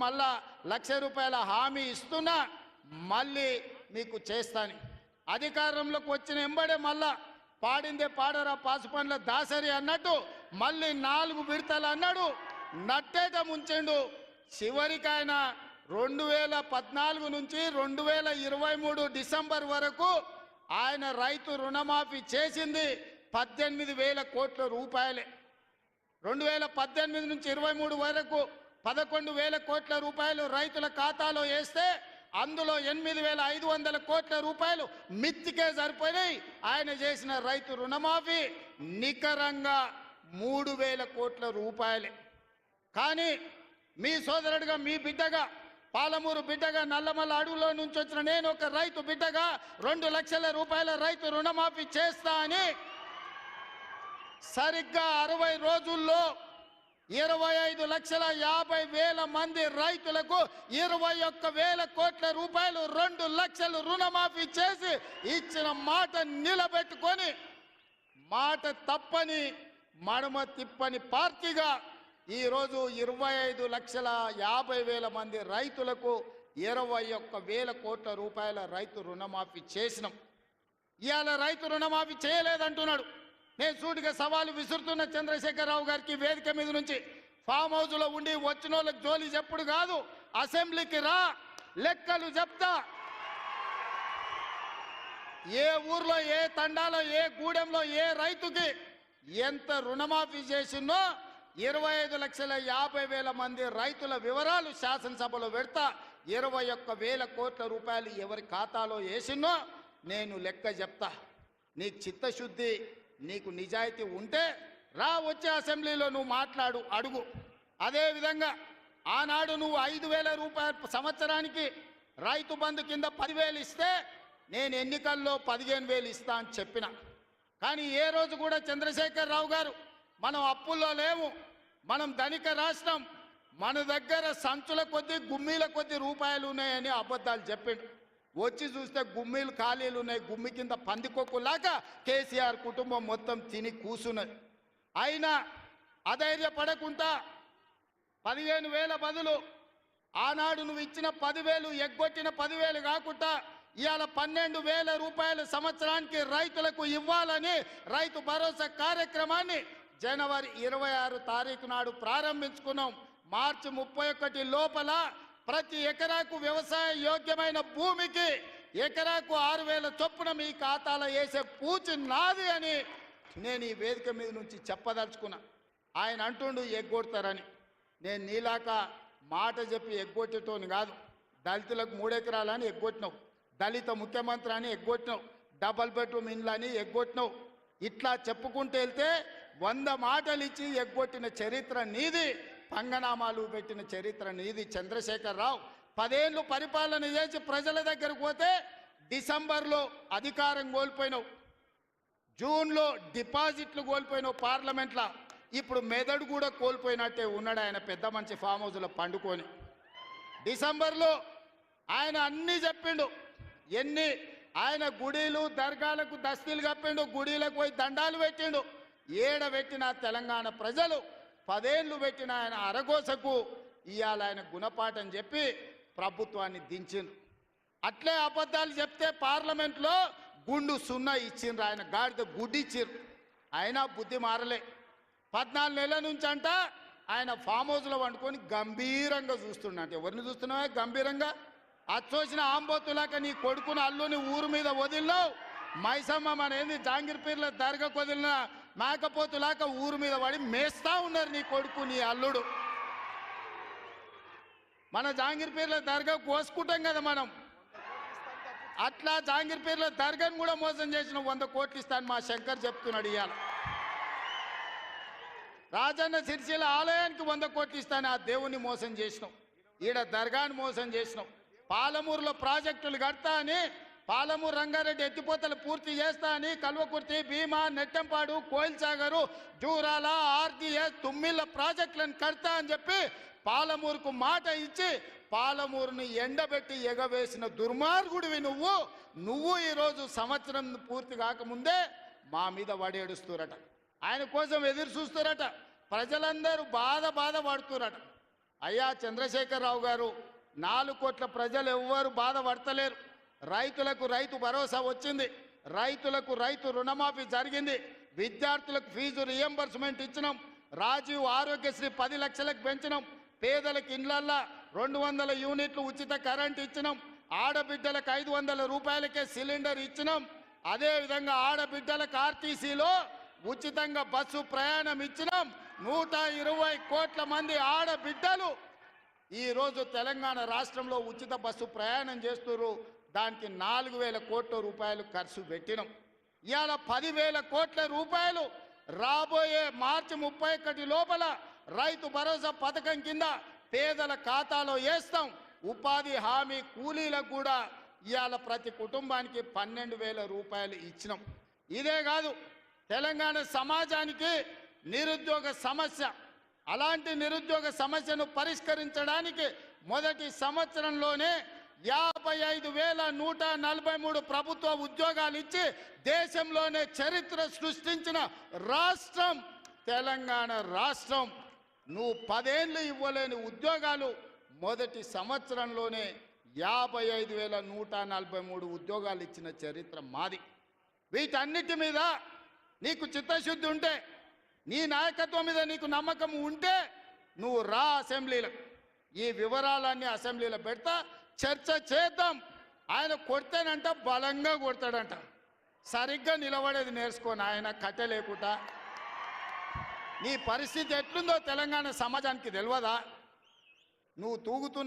మళ్ళా 1,00,000 రూపాయల హామీ ఇస్తున్నా, మళ్ళీ మీకు చేస్తాను. అధికారంలోకి వచ్చిన ఎంబడే మళ్ళా పాడిందే పాడరా పాసుపండ్ల దాసరి అన్నట్టు మళ్ళీ 4 విడతలు అన్నాడు, నట్టేట ముంచెండు. చివరికి ఆయన 2014 నుంచి 2023 డిసెంబర్ వరకు ఆయన రైతు రుణమాఫీ చేసింది 18,000 కోట్ల రూపాయలే. 2018 నుంచి 23 వరకు 11,000 కోట్ల రూపాయలు రైతుల ఖాతాలో వేస్తే అందులో 8,500 కోట్ల రూపాయలు మిత్తికే సరిపోయి ఆయన చేసిన రైతు రుణమాఫీ నికరంగా 3,000 కోట్ల రూపాయలే. కానీ మీ సోదరుడిగా, మీ బిడ్డగా, పాలమూరు బిడ్డగా, నల్లమల్ల అడవులో నుంచి వచ్చిన నేను ఒక రైతు బిడ్డగా 2 లక్షల రూపాయల రైతు రుణమాఫీ చేస్తా అని సరిగ్గా 60 రోజుల్లో 25,50,000 మంది రైతులకు 21,000 కోట్ల రూపాయలు 2 లక్షలు రుణమాఫీ చేసి ఇచ్చిన మాట నిలబెట్టుకొని మాట తప్పని మడమ తిప్పని పార్టీగా ఈరోజు 25,50,000 మంది రైతులకు 21,000 కోట్ల రూపాయల రైతు రుణమాఫీ చేసినాం. ఇవాళ రైతు రుణమాఫీ చేయలేదంటున్నాడు. నేను సూటిగా సవాలు విసురుతున్న చంద్రశేఖరరావు గారికి వేదిక మీద నుంచి, ఫామ్ హౌస్లో ఉండి వచ్చిన వాళ్ళకి జోలి చెప్పుడు కాదు, అసెంబ్లీకి రా, లెక్కలు చెప్తా. ఏ ఊర్లో, ఏ తండాలో, ఏ గూడెంలో ఏ రైతుకి ఎంత రుణమాఫీ చేసిందో 25,50,000 మంది రైతుల వివరాలు శాసనసభలో పెడతా. 21,000 కోట్ల రూపాయలు ఎవరి ఖాతాలో వేసినో నేను లెక్క చెప్తా. నీకు చిత్తశుద్ధి, నీకు నిజాయితీ ఉంటే రా, వచ్చే అసెంబ్లీలో నువ్వు మాట్లాడు, అడుగు. అదేవిధంగా ఆనాడు నువ్వు 5,000 రూపాయలు సంవత్సరానికి రైతు బంధు కింద 10,000 ఇస్తే నేను ఎన్నికల్లో 15,000 ఇస్తా అని చెప్పిన. కానీ ఏ రోజు కూడా చంద్రశేఖరరావు గారు మనం అప్పుల్లో లేము, మనం ధనిక రాష్ట్రం, మన దగ్గర సంచుల కొద్దీ గుమ్మీల కొద్దీ రూపాయలు ఉన్నాయని అబద్ధాలు చెప్పిండు. వచ్చి చూస్తే గుమ్మీలు ఖాళీలు ఉన్నాయి. గుమ్మి కింద పందికొక్కులాగా కేసీఆర్ కుటుంబం మొత్తం తిని కూసున్నది. అయినా అధైర్యపడకుండా 15,000 బదులు ఆనాడు నువ్వు ఇచ్చిన 10,000 ఎగ్గొట్టిన 10,000 కాకుండా ఇవాళ 12,000 రూపాయలు సంవత్సరానికి రైతులకు ఇవ్వాలని రైతు భరోసా కార్యక్రమాన్ని జనవరి 26 తారీఖు నాడు ప్రారంభించుకున్నాం. మార్చి 31 లోపల ప్రతి ఎకరాకు వ్యవసాయ యోగ్యమైన భూమికి ఎకరాకు 6,000 చొప్పున మీ ఖాతాలో వేసే పూచి నాది అని నేను ఈ వేదిక మీద నుంచి చెప్పదలుచుకున్నా. ఆయన అంటుండు ఎగ్గొడతారని. నేను నీలాక మాట చెప్పి ఎగ్గొట్టేటోని కాదు. దళితులకు 3 ఎకరాలని ఎగ్గొట్టినావు, దళిత ముఖ్యమంత్రి అని ఎగ్గొట్టినావు, డబల్ బెడ్రూమ్ ఇండ్లు అని ఎగ్గొట్టినావు. ఇట్లా చెప్పుకుంటూ వెళ్తే 100 మాటలు ఇచ్చి ఎగ్గొట్టిన చరిత్ర నీది, పంగనామాలు పెట్టిన చరిత్ర నీది. చంద్రశేఖరరావు 10 ఏళ్ళు పరిపాలన చేసి ప్రజల దగ్గరకు పోతే డిసెంబర్లో అధికారం కోల్పోయినావు, జూన్లో డిపాజిట్లు కోల్పోయినావు పార్లమెంట్లో. ఇప్పుడు మెదడు కూడా కోల్పోయినట్టే ఉన్నాడు ఆయన పెద్ద మంచి ఫామ్ హౌస్లో పండుకొని. డిసెంబర్లో ఆయన అన్నీ చెప్పిండు. ఆయన గుడీలు దర్గాలకు దస్తీలు కప్పిండు, గుడీలకు పోయి దండాలు పెట్టిండు. పెట్టిన తెలంగాణ ప్రజలు 10 ఏళ్ళు పెట్టిన ఆయన అరగోసకు ఇవాళ ఆయన గుణపాఠం చెప్పి ప్రభుత్వాన్ని దించిండ్రు. అట్లే అబద్ధాలు చెప్తే పార్లమెంట్లో గుండు 0 ఇచ్చిండ్రు, ఆయన గాడిద గుడ్డి ఇచ్చిండ్రు. అయినా బుద్ధి మారలే. 14 నెలల నుంచి అంట ఆయన ఫామ్ హౌస్లో వండుకొని గంభీరంగా చూస్తున్నాడు. ఎవరిని చూస్తున్నావా గంభీరంగా? అచ్చోసిన ఆంబోతులాక నీ కొడుకును అల్లుని ఊరు మీద వదిలినావు. మైసమ్మ మన ఏంది జాంగీర్పీర్ల దర్గాకు వదిలిన మేకపోతులాక ఊరు మీద పడి మేస్తా ఉన్నారు నీ కొడుకు, నీ అల్లుడు. మన జాంగీర్పీర్ల దర్గా కోసుకుంటాం కదా మనం, అట్లా జాంగీర్పీర్ల దర్గాను కూడా మోసం చేసిన 100 కోట్లు ఇస్తాను మా శంకర్ చెప్తున్నాడు. ఇవాళ రాజన్న సిరిసిల్ల ఆలయానికి 100 కోట్లు ఇస్తాను, ఆ దేవుని మోసం చేసినావు. ఈడ దర్గాను మోసం చేసినావు. పాలమూరులో ప్రాజెక్టులు కడతా అని, పాలమూరు రంగారెడ్డి ఎత్తిపోతలు పూర్తి చేస్తా అని, కల్వకుర్తి, భీమా, నెట్టంపాడు, కోయిల్సాగరు, జూరాల, ఆర్జీఎస్, తుమ్మిళ్ళ ప్రాజెక్టులను కడతా అని చెప్పి పాలమూరుకు మాట ఇచ్చి పాలమూరుని ఎండబెట్టి ఎగవేసిన దుర్మార్గుడివి నువ్వు ఈరోజు సంవత్సరం పూర్తి కాకముందే మా మీద వడేడుస్తురట. ఆయన కోసం ఎదురు చూస్తురట. ప్రజలందరూ బాధ పడుతురట. అయ్యా చంద్రశేఖరరావు గారు, 4 కోట్ల ప్రజలు ఎవ్వరు బాధపడతలేరు. రైతులకు రైతు భరోసా వచ్చింది, రైతులకు రైతు రుణమాఫీ జరిగింది, విద్యార్థులకు ఫీజు రియంబర్స్మెంట్ ఇచ్చినాం, రాజీవ్ ఆరోగ్యశ్రీ 10 లక్షలకు పెంచినాం, పేదలకు ఇండ్లల్లా 200 యూనిట్లు ఉచిత కరెంట్ ఇచ్చినాం, ఆడబిడ్డలకు 500 రూపాయలకే సిలిండర్ ఇచ్చినాం. అదేవిధంగా ఆడబిడ్డలకు ఆర్టీసీలో ఉచితంగా బస్సు ప్రయాణం ఇచ్చినాం. 120 కోట్ల మంది ఆడబిడ్డలు ఈరోజు తెలంగాణ రాష్ట్రంలో ఉచిత బస్సు ప్రయాణం చేస్తున్నారు. దానికి 4,000 కోట్ల రూపాయలు ఖర్చు పెట్టినాం. ఇవాళ 10,000 కోట్ల రూపాయలు రాబోయే మార్చి 31 లోపల రైతు భరోసా పథకం కింద పేదల ఖాతాలో వేస్తాం. ఉపాధి హామీ కూలీలకు కూడా ఇవాళ ప్రతి కుటుంబానికి 12,000 రూపాయలు ఇచ్చినాం. ఇదే కాదు, తెలంగాణ సమాజానికి నిరుద్యోగ సమస్య, అలాంటి నిరుద్యోగ సమస్యను పరిష్కరించడానికి మొదటి సంవత్సరంలోనే 55,143 ప్రభుత్వ ఉద్యోగాలు ఇచ్చి దేశంలోనే చరిత్ర సృష్టించిన రాష్ట్రం తెలంగాణ రాష్ట్రం. నువ్వు 10 ఏళ్ళు ఇవ్వలేని ఉద్యోగాలు మొదటి సంవత్సరంలోనే 55,143 ఉద్యోగాలు ఇచ్చిన చరిత్ర మాది. వీటన్నిటి మీద నీకు చిత్తశుద్ధి ఉంటే, నీ నాయకత్వం మీద నీకు నమ్మకం ఉంటే నువ్వు రా అసెంబ్లీలో. ఈ వివరాలన్నీ అసెంబ్లీలో పెడతా, చర్చ చేద్దాం. ఆయన కొడితేనంట బలంగా కొడతాడంట. సరిగ్గా నిలబడేది నేర్చుకోని ఆయన కట్టె లేకుండా. నీ పరిస్థితి ఎట్లుందో తెలంగాణ సమాజానికి తెలియదా? నువ్వు తూగుతున్న